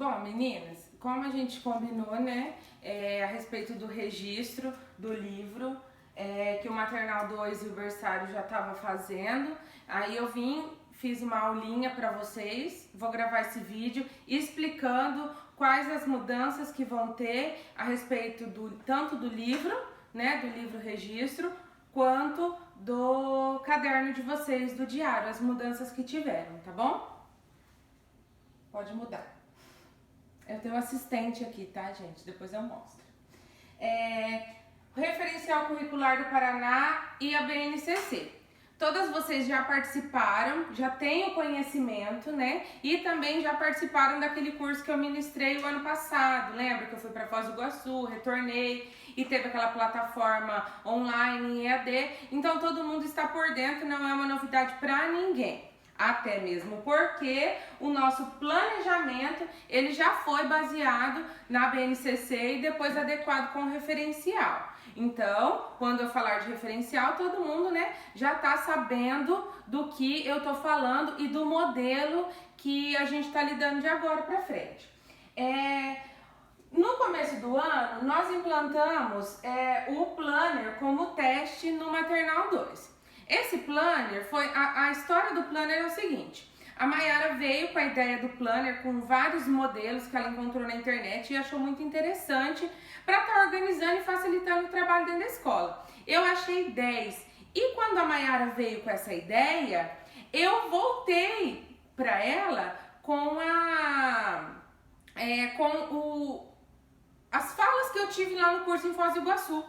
Bom, meninas, como a gente combinou, né, a respeito do registro do livro, que o Maternal 2 e o berçário já estava fazendo, aí eu fiz uma aulinha para vocês, vou gravar esse vídeo explicando quais as mudanças que vão ter a respeito tanto do livro, né, do livro registro, quanto do caderno de vocês, do diário, as mudanças que tiveram, tá bom? Pode mudar. Eu tenho um assistente aqui, tá, gente? Depois eu mostro. O Referencial Curricular do Paraná e a BNCC. Todas vocês já participaram, já têm o conhecimento, né? E também já participaram daquele curso que eu ministrei o ano passado. Lembra que eu fui para Foz do Iguaçu, retornei e teve aquela plataforma online em EAD. Então todo mundo está por dentro, não é uma novidade para ninguém. Até mesmo porque o nosso planejamento ele já foi baseado na BNCC e depois adequado com o referencial. Então, quando eu falar de referencial, todo mundo, né, já está sabendo do que eu estou falando e do modelo que a gente está lidando de agora para frente. No começo do ano, nós implantamos o Planner como teste no Maternal 2. Esse planner a história do planner é o seguinte: a Mayara veio com a ideia do planner com vários modelos que ela encontrou na internet e achou muito interessante para estar organizando e facilitando o trabalho dentro da escola. Eu achei 10 e quando a Mayara veio com essa ideia, eu voltei para ela com as falas que eu tive lá no curso em Foz do Iguaçu.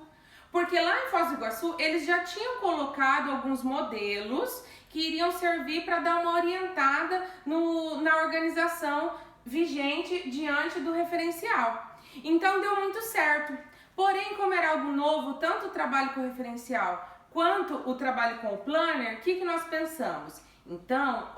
Porque lá em Foz do Iguaçu, eles já tinham colocado alguns modelos que iriam servir para dar uma orientada na organização vigente diante do referencial. Então deu muito certo. Porém, como era algo novo, tanto o trabalho com o referencial quanto o trabalho com o planner, o que nós pensamos? Então,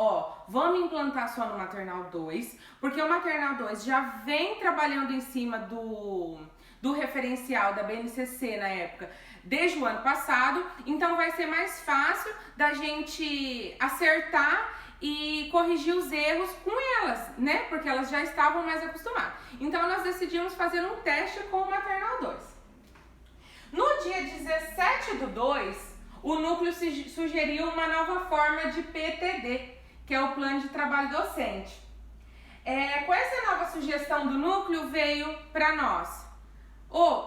vamos implantar só no Maternal 2, porque o Maternal 2 já vem trabalhando em cima do referencial da BNCC na época, desde o ano passado, então vai ser mais fácil da gente acertar e corrigir os erros com elas, né? Porque elas já estavam mais acostumadas. Então nós decidimos fazer um teste com o Maternal 2. No dia 17/2, o núcleo sugeriu uma nova forma de PTD, que é o Plano de Trabalho Docente. Com essa nova sugestão do núcleo veio para nós.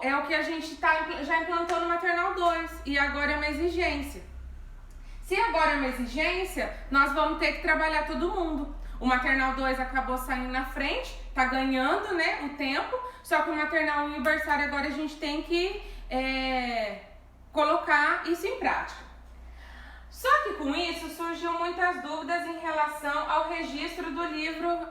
É o que a gente já implantou no Maternal 2 e agora é uma exigência. Se agora é uma exigência, nós vamos ter que trabalhar todo mundo. O Maternal 2 acabou saindo na frente, tá ganhando, né, o tempo, só que o Maternal 1 e o berçário agora a gente tem que colocar isso em prática. Só que com isso surgiu muitas dúvidas em relação ao registro do livro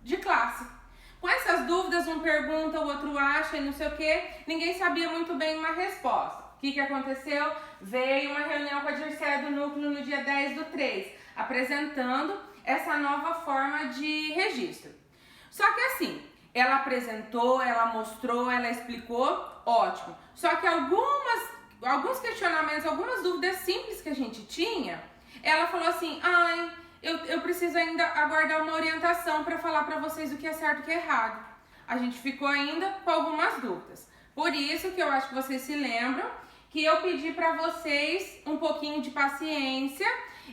de classe. Com essas dúvidas, um pergunta, o outro acha e não sei o que, ninguém sabia muito bem uma resposta. O que aconteceu? Veio uma reunião com a Dircéia do Núcleo no dia 10/3, apresentando essa nova forma de registro. Só que assim, ela apresentou, ela mostrou, ela explicou, ótimo. Só que alguns questionamentos, algumas dúvidas simples que a gente tinha, ela falou assim, eu preciso ainda aguardar uma orientação para falar para vocês o que é certo e o que é errado. A gente ficou ainda com algumas dúvidas. Por isso que eu acho que vocês se lembram que eu pedi para vocês um pouquinho de paciência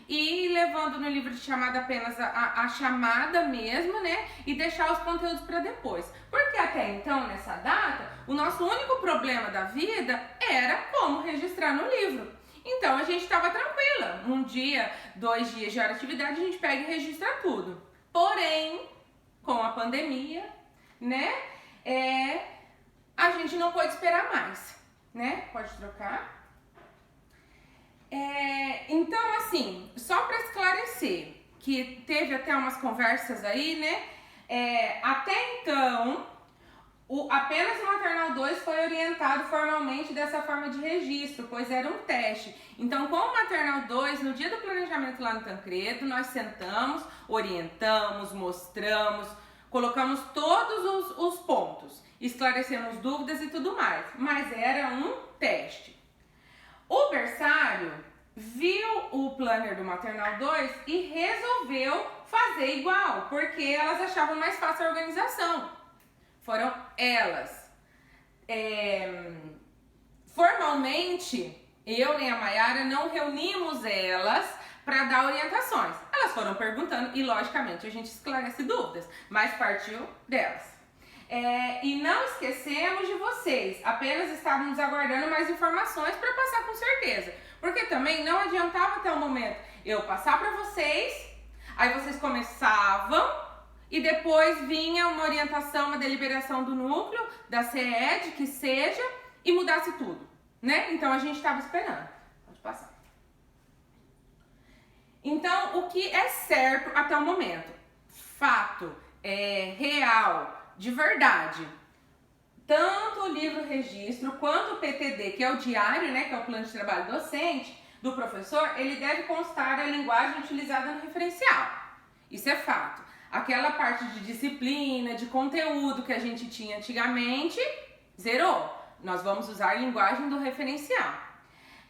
e ir levando no livro de chamada apenas a chamada mesmo, né? E deixar os conteúdos para depois. Porque até então, nessa data, o nosso único problema da vida era como registrar no livro. Então a gente estava tranquila, 1 dia, 2 dias de hora de atividade, a gente pega e registra tudo. Porém, com a pandemia, né, a gente não pode esperar mais, né? Pode trocar. Então, assim, só para esclarecer, que teve até umas conversas aí, né, até então... apenas o Maternal 2 foi orientado formalmente dessa forma de registro, pois era um teste. Então, com o Maternal 2, no dia do planejamento lá no Tancredo, nós sentamos, orientamos, mostramos, colocamos todos os pontos, esclarecemos dúvidas e tudo mais, mas era um teste. O berçário, viu o planner do Maternal 2 e resolveu fazer igual, porque elas achavam mais fácil a organização. Foram elas. Formalmente, eu nem a Mayara não reunimos elas para dar orientações. Elas foram perguntando e, logicamente, a gente esclarece dúvidas, mas partiu delas. E não esquecemos de vocês, apenas estávamos aguardando mais informações para passar com certeza. Porque também não adiantava até o momento eu passar para vocês, aí vocês começavam e depois vinha uma orientação, uma deliberação do núcleo, da CED, que seja, e mudasse tudo, né? Então a gente estava esperando. Pode passar. Então, o que é certo até o momento? Fato, real, de verdade. Tanto o livro registro quanto o PTD, que é o diário, né, que é o plano de trabalho docente do professor, ele deve constar a linguagem utilizada no referencial. Isso é fato. Aquela parte de disciplina, de conteúdo que a gente tinha antigamente, zerou. Nós vamos usar a linguagem do referencial.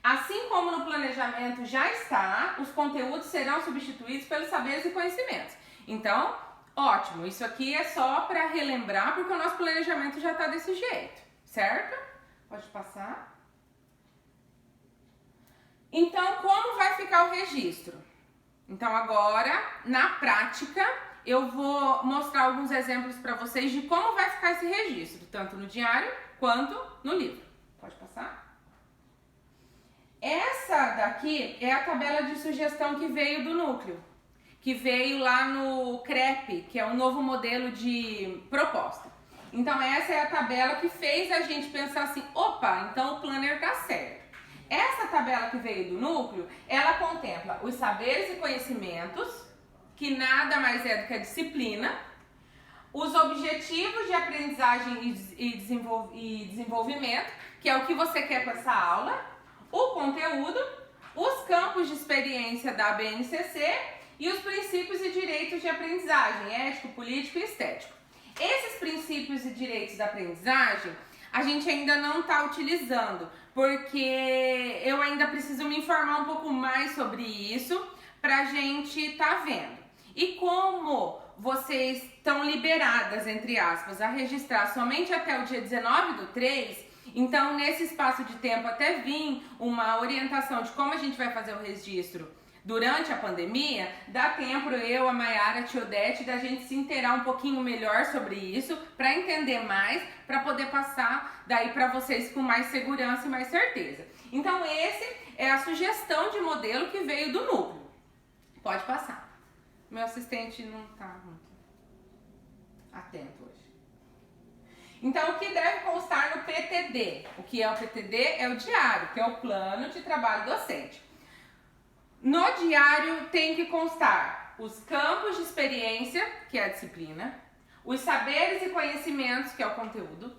Assim como no planejamento já está, os conteúdos serão substituídos pelos saberes e conhecimentos. Então, ótimo, isso aqui é só para relembrar, porque o nosso planejamento já está desse jeito, certo? Pode passar. Então, como vai ficar o registro? Então, agora, na prática, eu vou mostrar alguns exemplos para vocês de como vai ficar esse registro, tanto no diário quanto no livro. Pode passar. Essa daqui é a tabela de sugestão que veio do núcleo, que veio lá no CREP, que é um novo modelo de proposta. Então essa é a tabela que fez a gente pensar assim, opa, então o planner tá certo. Essa tabela que veio do núcleo, ela contempla os saberes e conhecimentos, que nada mais é do que a disciplina, os objetivos de aprendizagem e desenvolvimento, que é o que você quer com essa aula, o conteúdo, os campos de experiência da BNCC e os princípios e direitos de aprendizagem, ético, político e estético. Esses princípios e direitos da aprendizagem, a gente ainda não está utilizando, porque eu ainda preciso me informar um pouco mais sobre isso para a gente estar vendo. E como vocês estão liberadas, entre aspas, a registrar somente até o dia 19/3, então nesse espaço de tempo até vir uma orientação de como a gente vai fazer o registro durante a pandemia, dá tempo eu, a Mayara, a Tia Odete, da gente se inteirar um pouquinho melhor sobre isso, para entender mais, para poder passar daí para vocês com mais segurança e mais certeza. Então esse é a sugestão de modelo que veio do núcleo. Pode passar. Meu assistente não está muito atento hoje. Então, o que deve constar no PTD? O que é o PTD? É o diário, que é o plano de trabalho docente. No diário tem que constar os campos de experiência, que é a disciplina, os saberes e conhecimentos, que é o conteúdo,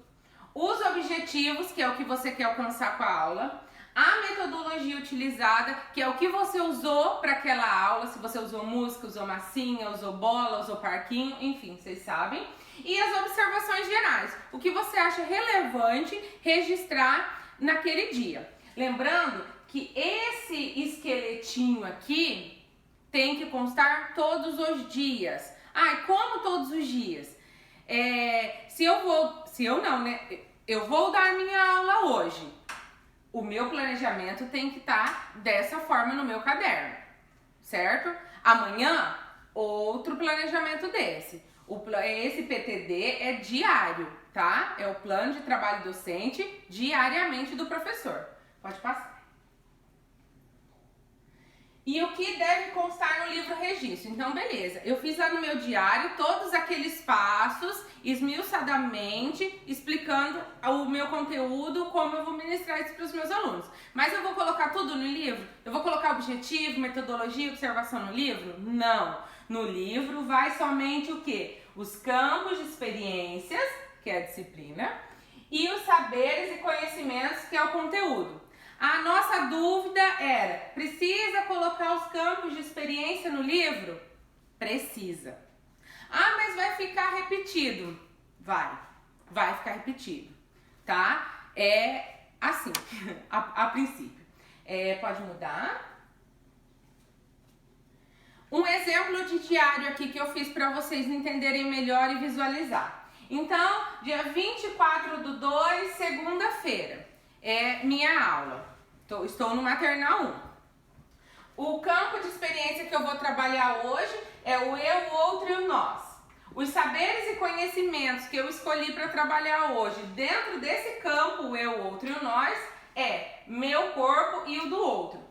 os objetivos, que é o que você quer alcançar com a aula, a metodologia utilizada, que é o que você usou para aquela aula, se você usou música, usou massinha, usou bola, usou parquinho, enfim, vocês sabem. E as observações gerais, o que você acha relevante registrar naquele dia. Lembrando que esse esqueletinho aqui tem que constar todos os dias. Ai, como todos os dias? Eu vou dar minha aula hoje. O meu planejamento tem que estar dessa forma no meu caderno, certo? Amanhã, outro planejamento desse. Esse PTD é diário, tá? É o plano de trabalho docente diariamente do professor. Pode passar. E o que deve constar no livro registro? Então, beleza, eu fiz lá no meu diário todos aqueles passos, esmiuçadamente, explicando o meu conteúdo, como eu vou ministrar isso para os meus alunos. Mas eu vou colocar tudo no livro? Eu vou colocar objetivo, metodologia, observação no livro? Não. No livro vai somente o quê? Os campos de experiências, que é a disciplina, e os saberes e conhecimentos, que é o conteúdo. A nossa dúvida era, precisa colocar os campos de experiência no livro? Precisa. Ah, mas vai ficar repetido. Vai ficar repetido, tá? É assim, a princípio. Pode mudar. Um exemplo de diário aqui que eu fiz para vocês entenderem melhor e visualizar. Então, dia 24/2, segunda-feira, é minha aula. Estou no Maternal 1. O campo de experiência que eu vou trabalhar hoje é o eu, o outro e o nós. Os saberes e conhecimentos que eu escolhi para trabalhar hoje dentro desse campo, o eu, o outro e o nós, é meu corpo e o do outro.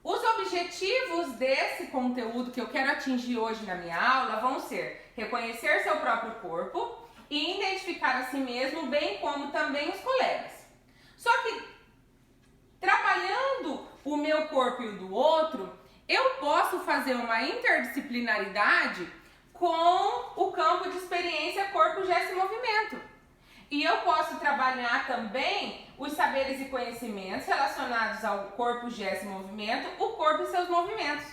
Os objetivos desse conteúdo que eu quero atingir hoje na minha aula vão ser reconhecer seu próprio corpo e identificar a si mesmo, bem como também os colegas. Só que trabalhando o meu corpo e o do outro, eu posso fazer uma interdisciplinaridade com o campo de experiência corpo, gesto e movimento. E eu posso trabalhar também os saberes e conhecimentos relacionados ao corpo, gesto e movimento, o corpo e seus movimentos.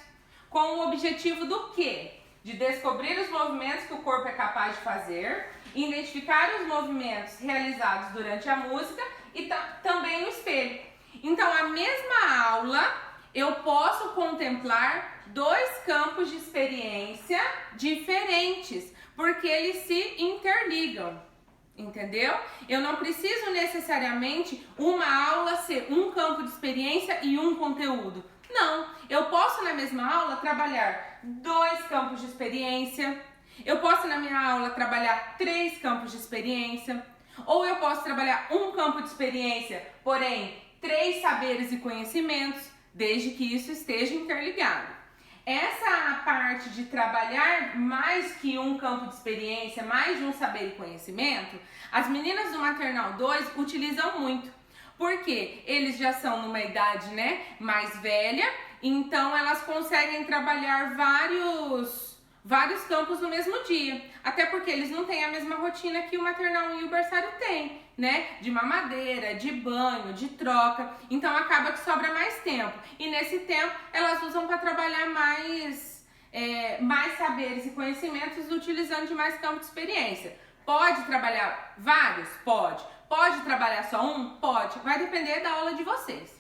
Com o objetivo do quê? De descobrir os movimentos que o corpo é capaz de fazer, identificar os movimentos realizados durante a música e também no espelho. Então, a mesma aula, eu posso contemplar dois campos de experiência diferentes, porque eles se interligam. Entendeu? Eu não preciso necessariamente uma aula ser um campo de experiência e um conteúdo. Não, eu posso na mesma aula trabalhar dois campos de experiência, eu posso na minha aula trabalhar 3 campos de experiência, ou eu posso trabalhar um campo de experiência, porém 3 saberes e conhecimentos, desde que isso esteja interligado. Essa parte de trabalhar mais que um campo de experiência, mais de um saber e conhecimento, as meninas do Maternal 2 utilizam muito. Porque eles já são numa idade, né, mais velha, então elas conseguem trabalhar vários campos no mesmo dia. Até porque eles não têm a mesma rotina que o Maternal 1 e o berçário têm, né? De mamadeira, de banho, de troca. Então acaba que sobra mais tempo. E nesse tempo elas usam para trabalhar mais saberes e conhecimentos utilizando de mais campo de experiência. Pode trabalhar vários? Pode. Pode trabalhar só um? Pode. Vai depender da aula de vocês.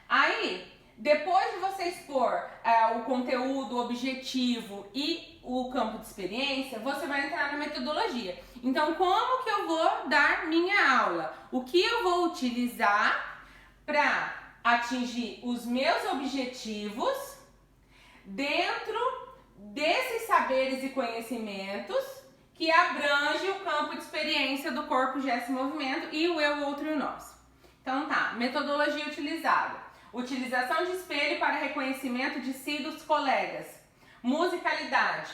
Aí, depois de você expor o conteúdo, o objetivo e o campo de experiência, você vai entrar na metodologia. Então, como que eu vou dar minha aula? O que eu vou utilizar para atingir os meus objetivos dentro desses saberes e conhecimentos que abrange o campo de experiência do corpo, gesto e movimento e o eu, o outro e o nós. Então tá, metodologia utilizada. Utilização de espelho para reconhecimento de si e dos colegas. Musicalidade.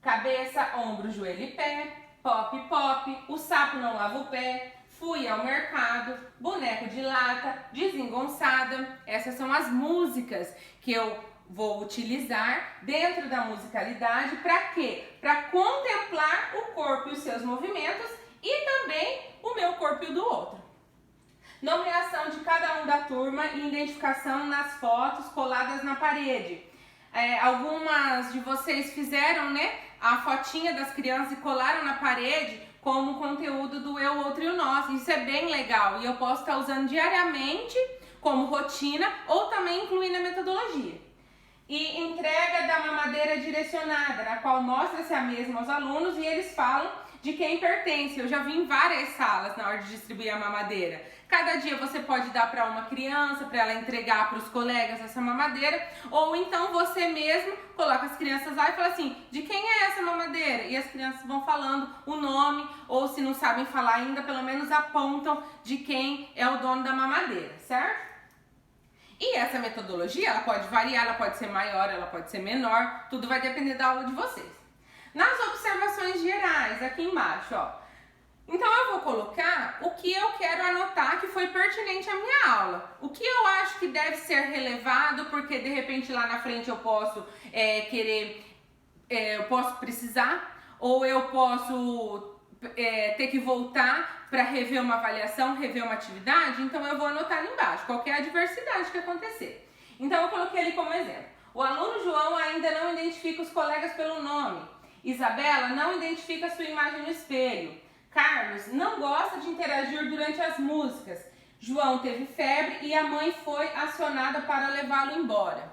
Cabeça, ombro, joelho e pé. Pop, pop. O sapo não lava o pé. Fui ao mercado. Boneco de lata. Desengonçada. Essas são as músicas que eu vou utilizar dentro da musicalidade. Para quê? Para contemplar o corpo e os seus movimentos e também o meu corpo e o do outro. Nomeação de cada um da turma e identificação nas fotos coladas na parede. Algumas de vocês fizeram, né, a fotinha das crianças e colaram na parede como conteúdo do eu, outro e o nós. Isso é bem legal e eu posso estar usando diariamente como rotina ou também incluir na metodologia. E entrega da mamadeira direcionada, na qual mostra-se a mesma aos alunos e eles falam de quem pertence. Eu já vi em várias salas na hora de distribuir a mamadeira. Cada dia você pode dar para uma criança, para ela entregar para os colegas essa mamadeira, ou então você mesmo coloca as crianças lá e fala assim, de quem é essa mamadeira? E as crianças vão falando o nome, ou se não sabem falar ainda, pelo menos apontam de quem é o dono da mamadeira, certo? E essa metodologia, ela pode variar, ela pode ser maior, ela pode ser menor, tudo vai depender da aula de vocês. Nas observações gerais, aqui embaixo, ó. Então eu vou colocar o que eu quero anotar que foi pertinente à minha aula. O que eu acho que deve ser relevado, porque de repente lá na frente eu posso eu posso precisar, ou eu posso ter que voltar para rever uma avaliação, rever uma atividade, então eu vou anotar ali embaixo, qualquer adversidade que acontecer. Então eu coloquei ali como exemplo. O aluno João ainda não identifica os colegas pelo nome. Isabela não identifica sua imagem no espelho. Carlos não gosta de interagir durante as músicas. João teve febre e a mãe foi acionada para levá-lo embora.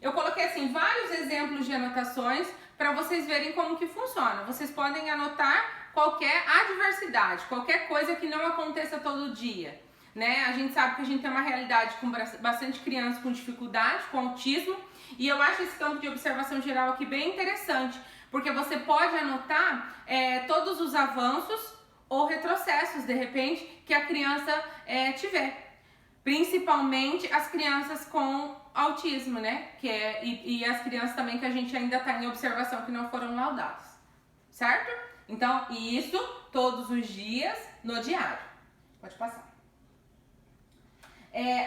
Eu coloquei assim vários exemplos de anotações para vocês verem como que funciona. Vocês podem anotar qualquer adversidade, qualquer coisa que não aconteça todo dia, né? A gente sabe que a gente tem uma realidade com bastante crianças com dificuldade, com autismo, e eu acho esse campo de observação geral aqui bem interessante, porque você pode anotar todos os avanços ou retrocessos, de repente, que a criança tiver. Principalmente as crianças com autismo, né? E as crianças também que a gente ainda está em observação, que não foram laudadas. Certo? Então, isso todos os dias no diário. Pode passar.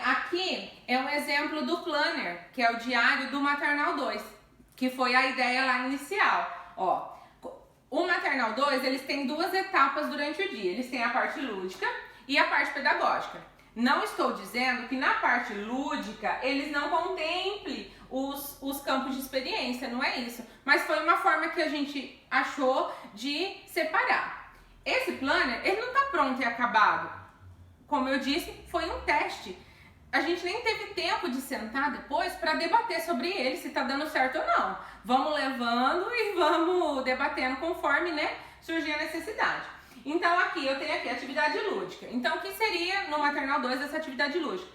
Aqui é um exemplo do planner, que é o diário do Maternal 2, que foi a ideia lá inicial. Ó, o Maternal 2, eles têm duas etapas durante o dia. Eles têm a parte lúdica e a parte pedagógica. Não estou dizendo que na parte lúdica eles não contemplem os campos de experiência, não é isso. Mas foi uma forma que a gente achou de separar. Esse planner, ele não está pronto e acabado. Como eu disse, foi um teste. A gente nem teve tempo de sentar depois para debater sobre ele, se está dando certo ou não. Vamos levando e vamos debatendo conforme, né, surgir a necessidade. Então aqui, eu tenho aqui atividade lúdica. Então o que seria no Maternal 2 essa atividade lúdica?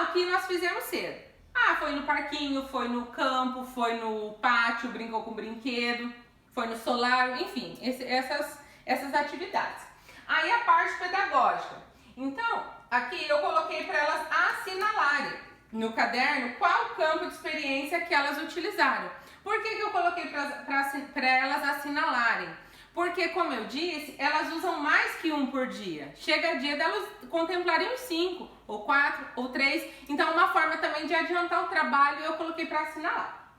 O que nós fizemos cedo? Foi no parquinho, foi no campo, foi no pátio, brincou com brinquedo, foi no solar, enfim, essas atividades. Aí a parte pedagógica. Então, aqui eu coloquei para elas assinalarem no caderno qual campo de experiência que elas utilizaram. Por que eu coloquei para elas assinalarem? Porque, como eu disse, elas usam mais que um por dia. Chega dia delas contemplarem uns 5, ou 4, ou 3. Então, uma forma também de adiantar o trabalho, eu coloquei para assinalar.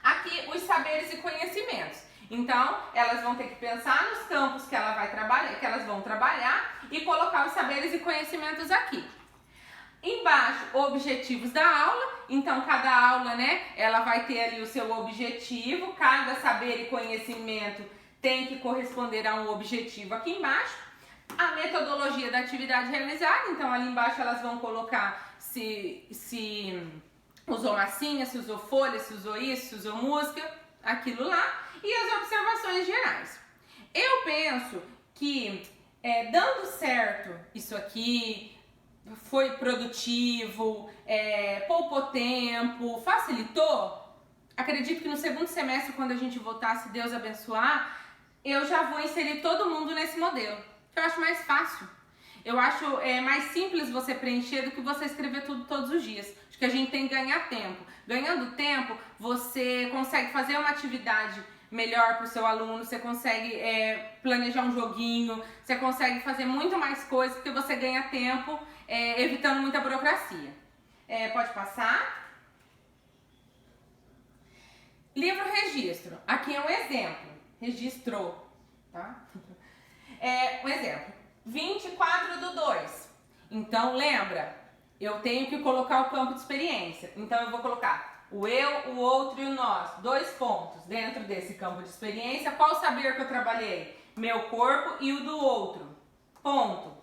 Aqui, os saberes e conhecimentos. Então, elas vão ter que pensar nos campos que elas vão trabalhar e colocar os saberes e conhecimentos aqui. Embaixo, objetivos da aula. Então, cada aula, né, ela vai ter ali o seu objetivo. Cada saber e conhecimento tem que corresponder a um objetivo aqui embaixo. A metodologia da atividade realizada. Então, ali embaixo elas vão colocar se usou massinha, se usou folha, se usou isso, se usou música, aquilo lá. E as observações gerais. Eu penso que dando certo isso aqui, foi produtivo, poupou tempo, facilitou. Acredito que no segundo semestre, quando a gente voltar, se Deus abençoar, eu já vou inserir todo mundo nesse modelo. Eu acho mais fácil. Eu acho mais simples você preencher do que você escrever tudo todos os dias. Acho que a gente tem que ganhar tempo. Ganhando tempo, você consegue fazer uma atividade melhor para o seu aluno, você consegue planejar um joguinho, você consegue fazer muito mais coisas porque você ganha tempo, evitando muita burocracia. Pode passar. Livro registro. Aqui é um exemplo. Registrou, tá? Um exemplo. 24/2. Então, lembra, eu tenho que colocar o campo de experiência. Então, eu vou colocar o eu, o outro e o nós. 2 pontos. Dentro desse campo de experiência, qual saber que eu trabalhei? Meu corpo e o do outro. Ponto.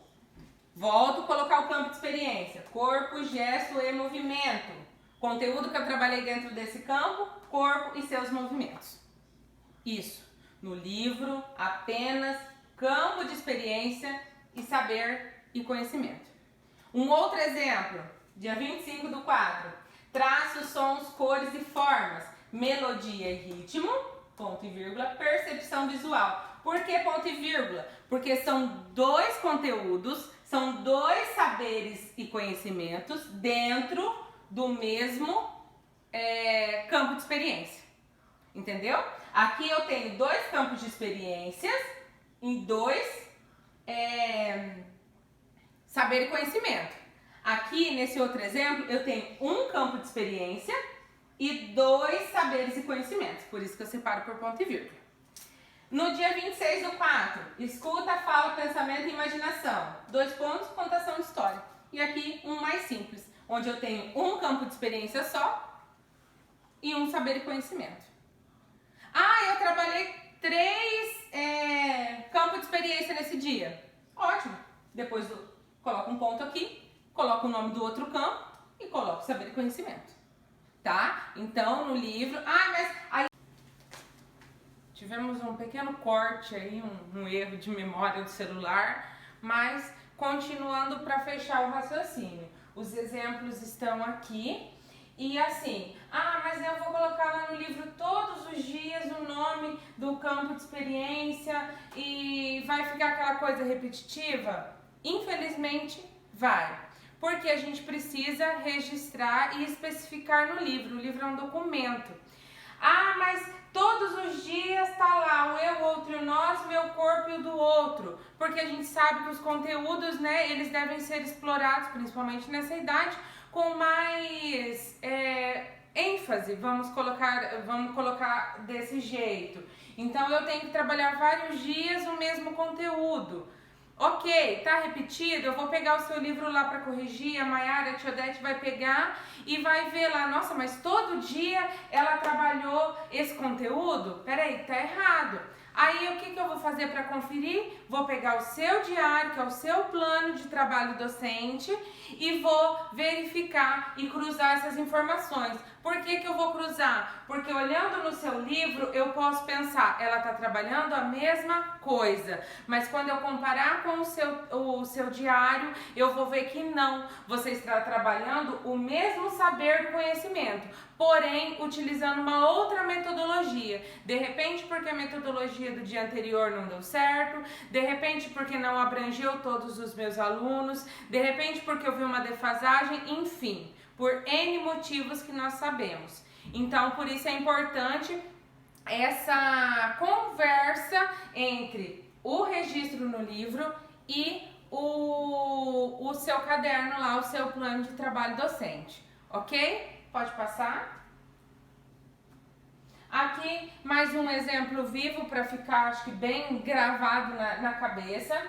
Volto a colocar o campo de experiência. Corpo, gesto e movimento. Conteúdo que eu trabalhei dentro desse campo, corpo e seus movimentos. Isso. No livro, apenas campo de experiência e saber e conhecimento. Um outro exemplo, dia 25/4. Traços, sons, cores e formas. Melodia e ritmo, ponto e vírgula, percepção visual. Por que ponto e vírgula? Porque são 2 conteúdos, são 2 saberes e conhecimentos dentro do mesmo campo de experiência. Entendeu? Aqui eu tenho 2 campos de experiências em 2 saber e conhecimento. Aqui, nesse outro exemplo, eu tenho um campo de experiência e 2 saberes e conhecimentos. Por isso que eu separo por ponto e vírgula. No dia 26/4, escuta, fala, pensamento e imaginação. 2 pontos, contação de história. E aqui, um mais simples, onde eu tenho um campo de experiência só e um saber e conhecimento. Eu trabalhei 3 campos de experiência nesse dia. Ótimo. Depois coloco um ponto aqui, coloco o nome do outro campo e coloco saber e conhecimento. tá? Então, no livro... mas aí tivemos um pequeno corte aí, um erro de memória do celular, mas continuando para fechar o raciocínio. Os exemplos estão aqui e assim, mas eu vou colocar lá no livro todos os dias o nome do campo de experiência e vai ficar aquela coisa repetitiva? Infelizmente, vai. Porque a gente precisa registrar e especificar no livro. O livro é um documento. Mas todos os dias tá lá o eu, o outro e o nós, meu corpo e o do outro. Porque a gente sabe que os conteúdos, né, eles devem ser explorados, principalmente nessa idade, com mais ênfase, vamos colocar desse jeito. Então eu tenho que trabalhar vários dias o mesmo conteúdo. Ok, tá repetido? Eu vou pegar o seu livro lá para corrigir, a Mayara, a Tia Odete vai pegar e vai ver lá, nossa, mas todo dia ela trabalhou esse conteúdo? Peraí, tá errado. Aí o que eu vou fazer para conferir? Vou pegar o seu diário, que é o seu plano de trabalho docente, e vou verificar e cruzar essas informações. Por que eu vou cruzar? Porque olhando no seu livro eu posso pensar, ela está trabalhando a mesma coisa, mas quando eu comparar com o seu diário, eu vou ver que não, você está trabalhando o mesmo saber do conhecimento, porém utilizando uma outra metodologia. De repente porque a metodologia do dia anterior não deu certo, de repente porque não abrangeu todos os meus alunos, de repente porque eu vi uma defasagem, enfim, por N motivos que nós sabemos. Então, por isso é importante essa conversa entre o registro no livro e o seu caderno lá, o seu plano de trabalho docente, ok? Pode passar. Aqui mais um exemplo vivo para ficar, acho que bem gravado na cabeça,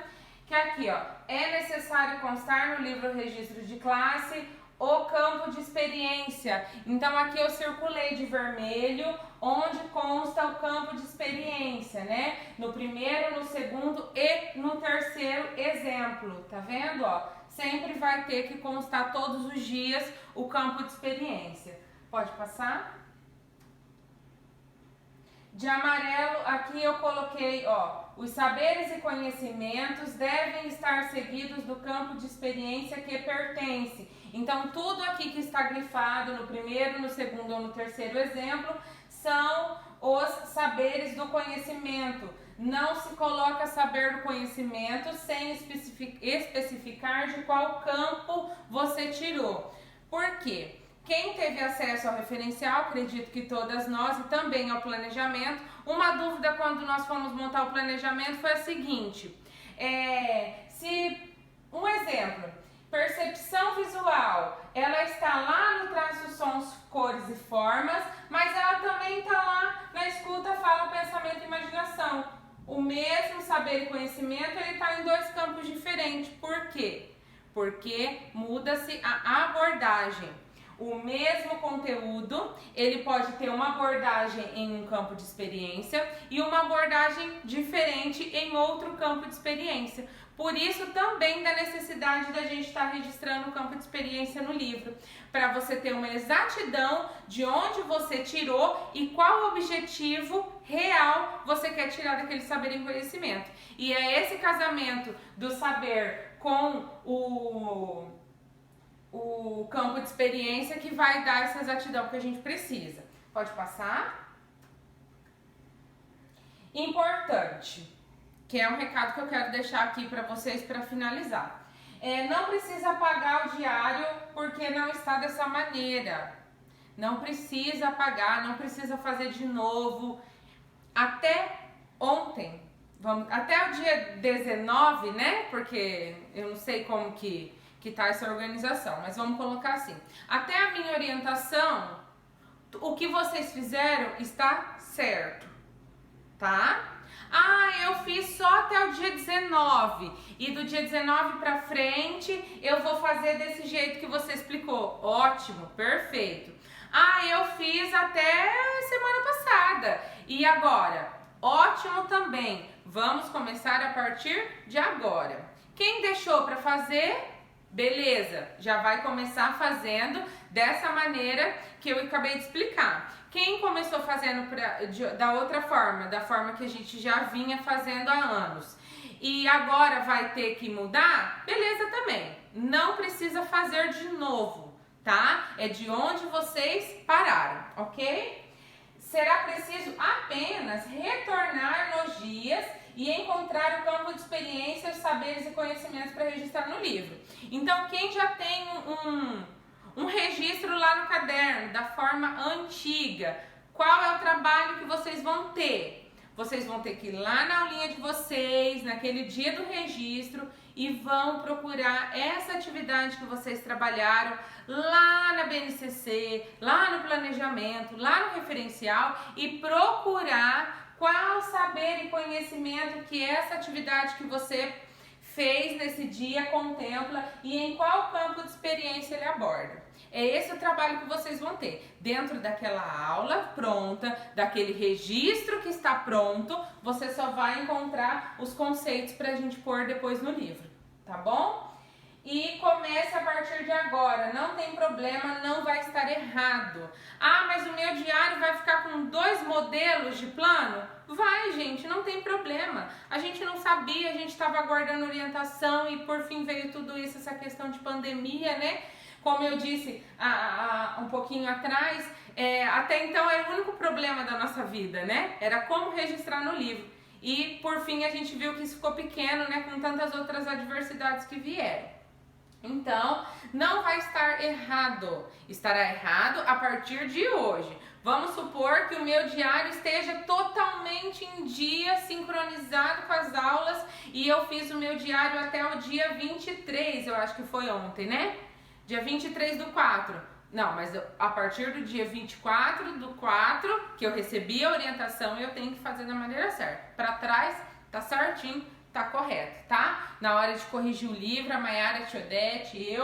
que é aqui, ó, é necessário constar no livro registro de classe o campo de experiência. Então aqui eu circulei de vermelho onde consta o campo de experiência, né? No primeiro, no segundo e no terceiro exemplo, tá vendo, ó? Sempre vai ter que constar todos os dias o campo de experiência. Pode passar? De amarelo, aqui eu coloquei, ó, os saberes e conhecimentos devem estar seguidos do campo de experiência que pertence. Então, tudo aqui que está grifado no primeiro, no segundo ou no terceiro exemplo são os saberes do conhecimento. Não se coloca saber do conhecimento sem especificar de qual campo você tirou. Por quê? Quem teve acesso ao referencial, acredito que todas nós, e também ao planejamento, uma dúvida quando nós fomos montar o planejamento foi a seguinte, um exemplo, percepção visual, ela está lá no traço, sons, cores e formas, mas ela também está lá na escuta, fala, pensamento e imaginação. O mesmo saber e conhecimento, ele está em dois campos diferentes. Por quê? Porque muda-se a abordagem. O mesmo conteúdo, ele pode ter uma abordagem em um campo de experiência e uma abordagem diferente em outro campo de experiência. Por isso também da necessidade da gente estar registrando o campo de experiência no livro, para você ter uma exatidão de onde você tirou e qual objetivo real você quer tirar daquele saber e conhecimento. E é esse casamento do saber com o campo de experiência que vai dar essa exatidão que a gente precisa. Pode passar? Importante, que é um recado que eu quero deixar aqui para vocês para finalizar. Não precisa apagar o diário porque não está dessa maneira. Não precisa apagar, não precisa fazer de novo. Até ontem, até o dia 19, né? Porque eu não sei como que tá essa organização, mas vamos colocar assim. Até a minha orientação, o que vocês fizeram está certo, tá? Eu fiz só até o dia 19 e do dia 19 pra frente eu vou fazer desse jeito que você explicou. Ótimo, perfeito. Eu fiz até semana passada e agora? Ótimo também. Vamos começar a partir de agora. Quem deixou pra fazer, Beleza, já vai começar fazendo dessa maneira que eu acabei de explicar. Quem começou fazendo da outra forma, da forma que a gente já vinha fazendo há anos, e agora vai ter que mudar, beleza também. Não precisa fazer de novo, tá? É de onde vocês pararam, ok? Será preciso apenas retornar nos dias e encontrar o campo de experiências, saberes e conhecimentos para registrar no livro. Então, quem já tem um registro lá no caderno, da forma antiga, qual é o trabalho que vocês vão ter? Vocês vão ter que ir lá na aulinha de vocês, naquele dia do registro, e vão procurar essa atividade que vocês trabalharam lá na BNCC, lá no planejamento, lá no referencial, e procurar qual saber e conhecimento que essa atividade que você fez nesse dia contempla e em qual campo de experiência ele aborda. É esse o trabalho que vocês vão ter. Dentro daquela aula pronta, daquele registro que está pronto, você só vai encontrar os conceitos para a gente pôr depois no livro, tá bom? E comece a partir de agora, não tem problema, não vai estar errado. Ah, mas o meu diário vai ficar com 2 modelos de plano? Vai, gente, não tem problema. A gente não sabia, a gente estava aguardando orientação e por fim veio tudo isso, essa questão de pandemia, né? Como eu disse um pouquinho atrás, até então era o único problema da nossa vida, né? Era como registrar no livro. E por fim a gente viu que isso ficou pequeno, né? Com tantas outras adversidades que vieram. Então, não vai estar errado. Estará errado a partir de hoje. Vamos supor que o meu diário esteja totalmente em dia, sincronizado com as aulas, e eu fiz o meu diário até o dia 23, eu acho que foi ontem, né? Dia 23/4. Não, mas a partir do dia 24/4, que eu recebi a orientação, eu tenho que fazer da maneira certa. Para trás, tá certinho. Tá correto, tá? Na hora de corrigir o livro, a Maiara, a Tia Odete,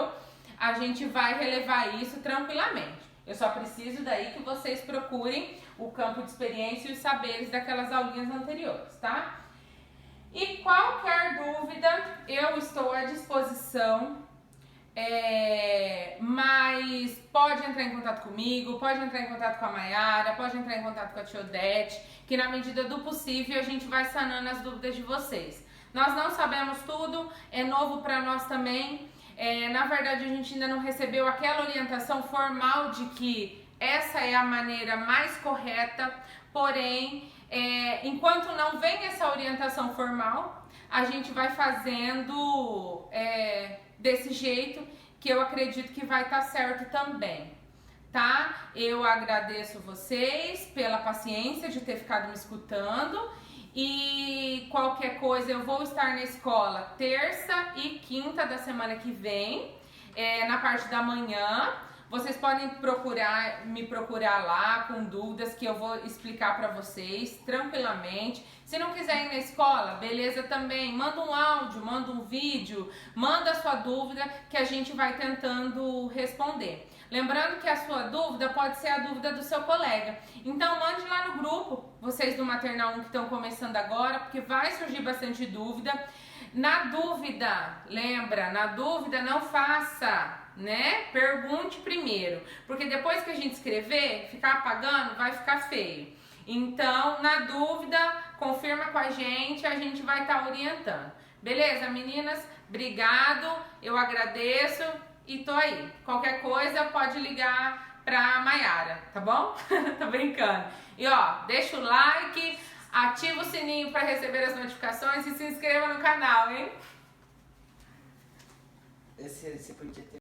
a gente vai relevar isso tranquilamente. Eu só preciso daí que vocês procurem o campo de experiência e os saberes daquelas aulinhas anteriores, tá? E qualquer dúvida, eu estou à disposição, mas pode entrar em contato comigo, pode entrar em contato com a Maiara, pode entrar em contato com a Tia Odete, que na medida do possível a gente vai sanando as dúvidas de vocês. Nós não sabemos tudo, é novo para nós também. Na verdade, a gente ainda não recebeu aquela orientação formal de que essa é a maneira mais correta. Porém, enquanto não vem essa orientação formal, a gente vai fazendo desse jeito que eu acredito que vai estar certo também. Tá? Eu agradeço vocês pela paciência de ter ficado me escutando. E qualquer coisa, eu vou estar na escola terça e quinta da semana que vem, na parte da manhã. Vocês podem me procurar lá com dúvidas que eu vou explicar para vocês tranquilamente. Se não quiser ir na escola, beleza também. Manda um áudio, manda um vídeo, manda a sua dúvida que a gente vai tentando responder. Lembrando que a sua dúvida pode ser a dúvida do seu colega. Então mande lá no grupo, vocês do Maternal 1 que estão começando agora, porque vai surgir bastante dúvida. Na dúvida, lembra, na dúvida não faça, né? Pergunte primeiro, porque depois que a gente escrever, ficar apagando, vai ficar feio. Então, na dúvida, confirma com a gente vai estar orientando. Beleza, meninas? Obrigado, eu agradeço. E tô aí. Qualquer coisa pode ligar pra Maiara, tá bom? Tô brincando. E ó, deixa o like, ativa o sininho para receber as notificações e se inscreva no canal, hein? Esse podia ter